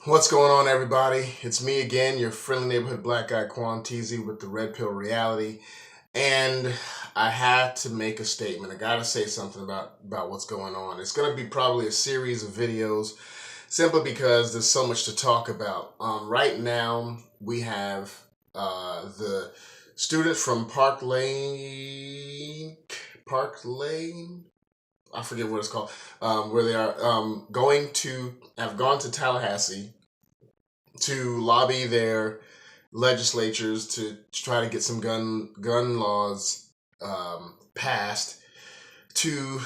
What's going on, everybody? It's me again, your friendly neighborhood black guy, Quan Teasy, with the Red Pill Reality. And I had to make a statement. I got to say something about what's going on. It's going to be probably a series of videos simply because there's so much to talk about. Right now, we have the students from Parklane, I forget what it's called, where they are have gone to Tallahassee to lobby their legislatures to try to get some gun laws passed to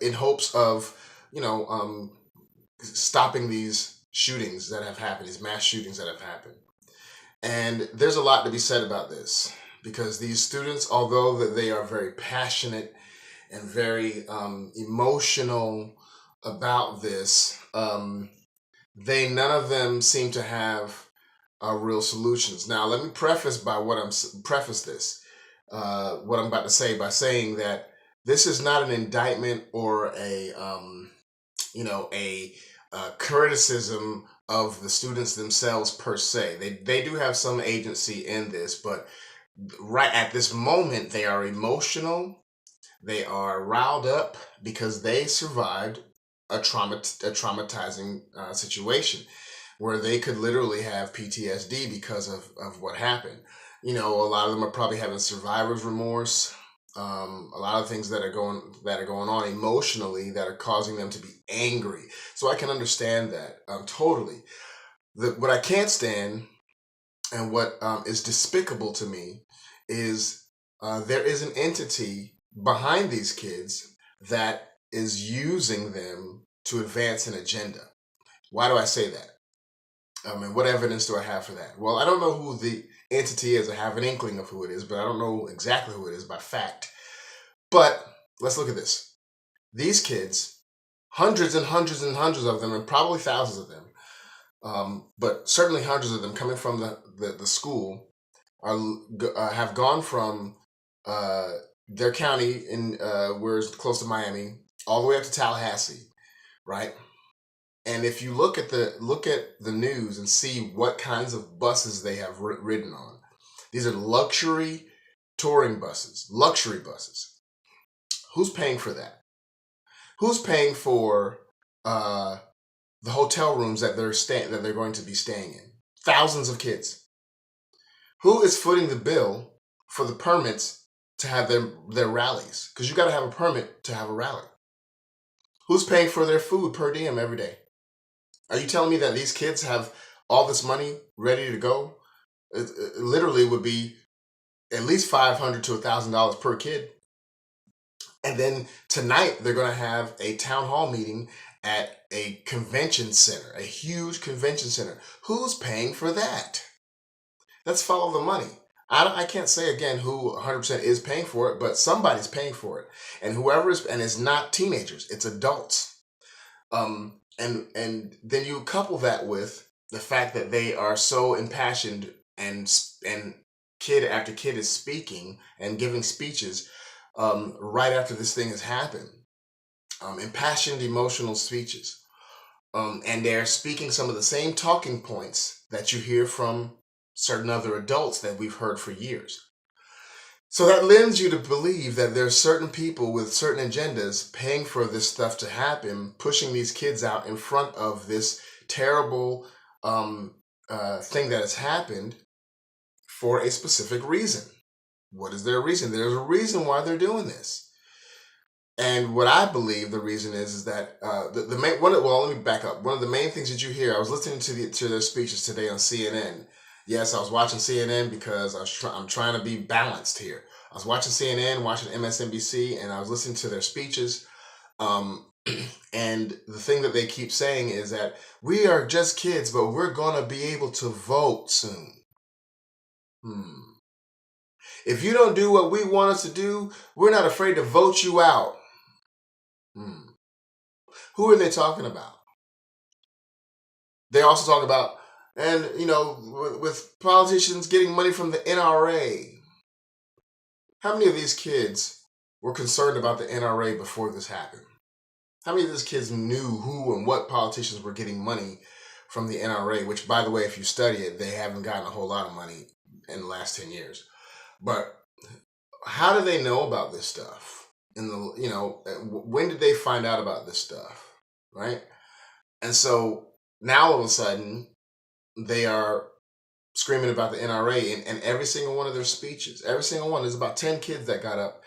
in hopes of stopping these shootings that have happened, these mass shootings that have happened. And there's a lot to be said about this because these students, although that they are very passionate and very emotional about this, none of them seem to have real solutions. Now, let me preface what I'm about to say by saying that this is not an indictment or a criticism of the students themselves per se. They do have some agency in this, but right at this moment, they are emotional. They are riled up because they survived a traumatizing situation where they could literally have PTSD because of what happened. A lot of them are probably having survivor's remorse. A lot of things that are going on emotionally that are causing them to be angry. So I can understand that totally. What I can't stand and what is despicable to me is there is an entity behind these kids that is using them to advance an agenda. Why do I say that? And what evidence do I have for that? Well, I don't know who the entity is. I have an inkling of who it is, but I don't know exactly who it is by fact. But let's look at this. These kids, hundreds and hundreds and hundreds of them, and probably thousands of them, but certainly hundreds of them coming from the school, have gone from their county in where it's close to Miami all the way up to Tallahassee, right? And if you look at the news and see what kinds of buses they have ridden on, these are luxury touring buses, luxury buses. Who's paying for that? Who's paying for the hotel rooms that they're going to be staying in? Thousands of kids. Who is footing the bill for the permits to have their rallies? Because you got to have a permit to have a rally. Who's paying for their food per diem every day? Are you telling me that these kids have all this money ready to go? It literally would be at least $500 to $1,000 per kid. And then tonight they're going to have a town hall meeting at a convention center, a huge convention center. Who's paying for that? Let's follow the money. I can't say again who 100% is paying for it, but somebody's paying for it. And and it's not teenagers, it's adults. And then you couple that with the fact that they are so impassioned and kid after kid is speaking and giving speeches right after this thing has happened. Impassioned, emotional speeches. And they're speaking some of the same talking points that you hear from certain other adults that we've heard for years. So that lends you to believe that there's certain people with certain agendas paying for this stuff to happen, pushing these kids out in front of this terrible thing that has happened for a specific reason. What is their reason? There's a reason why they're doing this. And what I believe the reason is that let me back up. One of the main things that you hear, I was listening to their speeches today on CNN. Yes, I was watching CNN because I'm trying to be balanced here. I was watching CNN, watching MSNBC, and I was listening to their speeches. And the thing that they keep saying is that we are just kids, but we're going to be able to vote soon. If you don't do what we want us to do, we're not afraid to vote you out. Who are they talking about? They also talk about, and with politicians getting money from the NRA. How many of these kids were concerned about the NRA before this happened? How many of these kids knew who and what politicians were getting money from the NRA, which, by the way, if you study it, they haven't gotten a whole lot of money in the last 10 years. But how do they know about this stuff? When did they find out about this stuff? Right? And so now all of a sudden, they are screaming about the NRA, and every single one of their speeches, every single one, there's about 10 kids that got up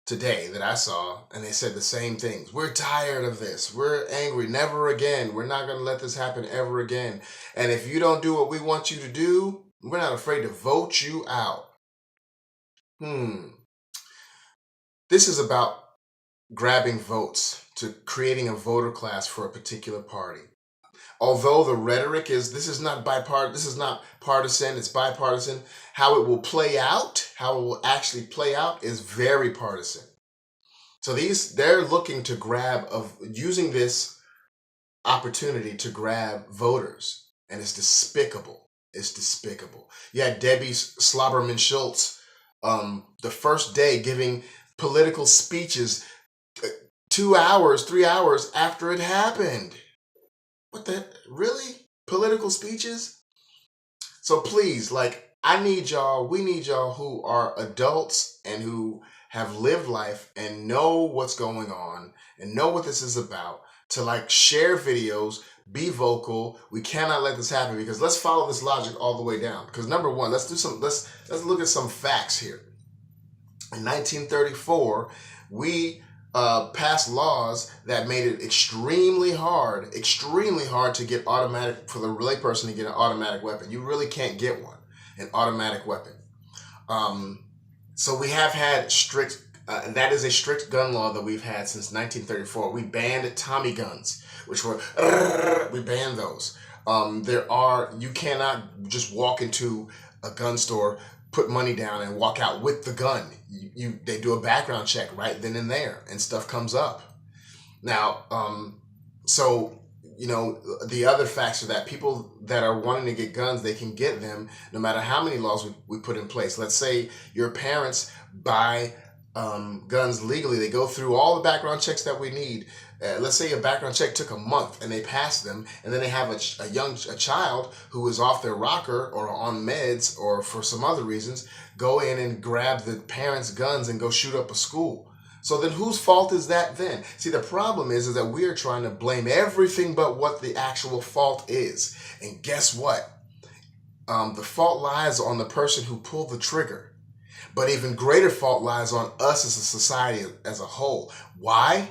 today that I saw, and they said the same things. We're tired of this. We're angry. Never again. We're not going to let this happen ever again. And if you don't do what we want you to do, we're not afraid to vote you out. This is about grabbing votes, to creating a voter class for a particular party. Although the rhetoric is, this is not partisan, it's bipartisan, how it will play out, how it will actually play out is very partisan. So they're looking to using this opportunity to grab voters, and it's despicable. It's despicable. You had Debbie Slobberman Schultz the first day giving political speeches 2 hours, 3 hours after it happened. What the, really? Political speeches? So please, we need y'all who are adults and who have lived life and know what's going on and know what this is about, to share videos, be vocal. We cannot let this happen, because let's follow this logic all the way down. Because number one, let's look at some facts here. In 1934, we passed laws that made it extremely hard to get for the layperson to get an automatic weapon. You really can't get an automatic weapon. So we have had that is a strict gun law that we've had since 1934. We banned Tommy guns, we banned those. You cannot just walk into a gun store, put money down, and walk out with the gun. They do a background check right then and there, and stuff comes up. Now, the other facts are that people that are wanting to get guns, they can get them no matter how many laws we put in place. Let's say your parents buy guns legally. They go through all the background checks that we need. Let's say a background check took a month and they passed them, and then they have a child who is off their rocker or on meds or for some other reasons, go in and grab the parents' guns and go shoot up a school. So then whose fault is that then? See, the problem is that we are trying to blame everything but what the actual fault is. And guess what? The fault lies on the person who pulled the trigger. But even greater fault lies on us as a society as a whole. Why?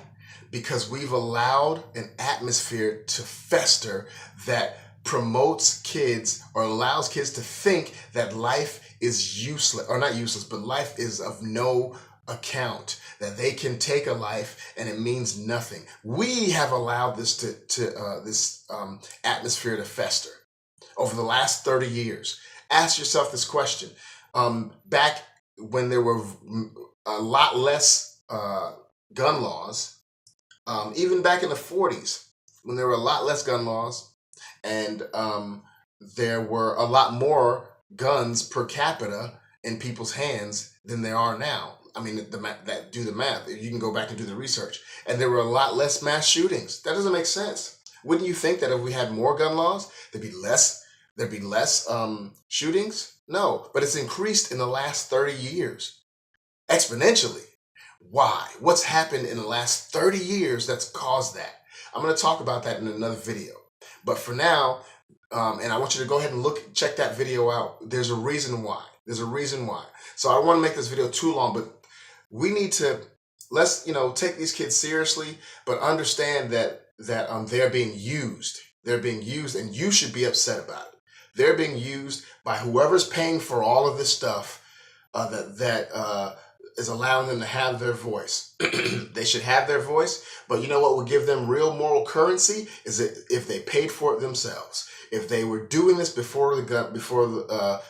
Because we've allowed an atmosphere to fester that promotes kids, or allows kids to think that life is useless, or not useless, but life is of no account, that they can take a life and it means nothing. We have allowed this atmosphere to fester over the last 30 years. Ask yourself this question. Back when there were a lot less gun laws, even back in the 40s, when there were a lot less gun laws, and there were a lot more guns per capita in people's hands than there are now. I mean, do the math. You can go back and do the research. And there were a lot less mass shootings. That doesn't make sense. Wouldn't you think that if we had more gun laws, there'd be less shootings? No, but it's increased in the last 30 years exponentially. Why? What's happened in the last 30 years that's caused that? I'm going to talk about that in another video. But for now, and I want you to go ahead and check that video out. There's a reason why. So I don't want to make this video too long, but we need to, let's take these kids seriously, but understand that they're being used. They're being used, and you should be upset about it. They're being used by whoever's paying for all of this stuff that is allowing them to have their voice. They should have their voice, but you know what would give them real moral currency is if they paid for it themselves. If they were doing this before the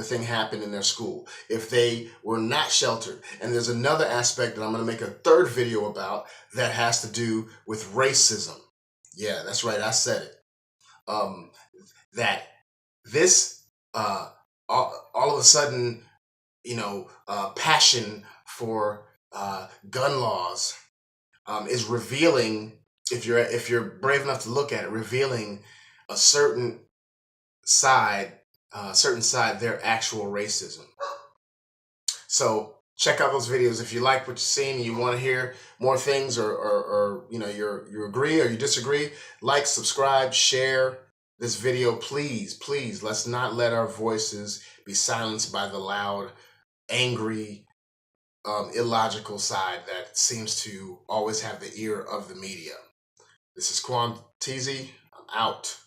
thing happened in their school, if they were not sheltered. And there's another aspect that I'm going to make a third video about that has to do with racism. Yeah, that's right, I said it. That this all of a sudden, passion for gun laws is revealing, if you're brave enough to look at it, revealing a side, certain side, their actual racism. So check out those videos if you like what you're seeing and you want to hear more things, or you know, you agree or you disagree. Like, subscribe, share this video, please, please. Let's not let our voices be silenced by the loud, angry, illogical side that seems to always have the ear of the media. This is Quan Teasy. I'm out.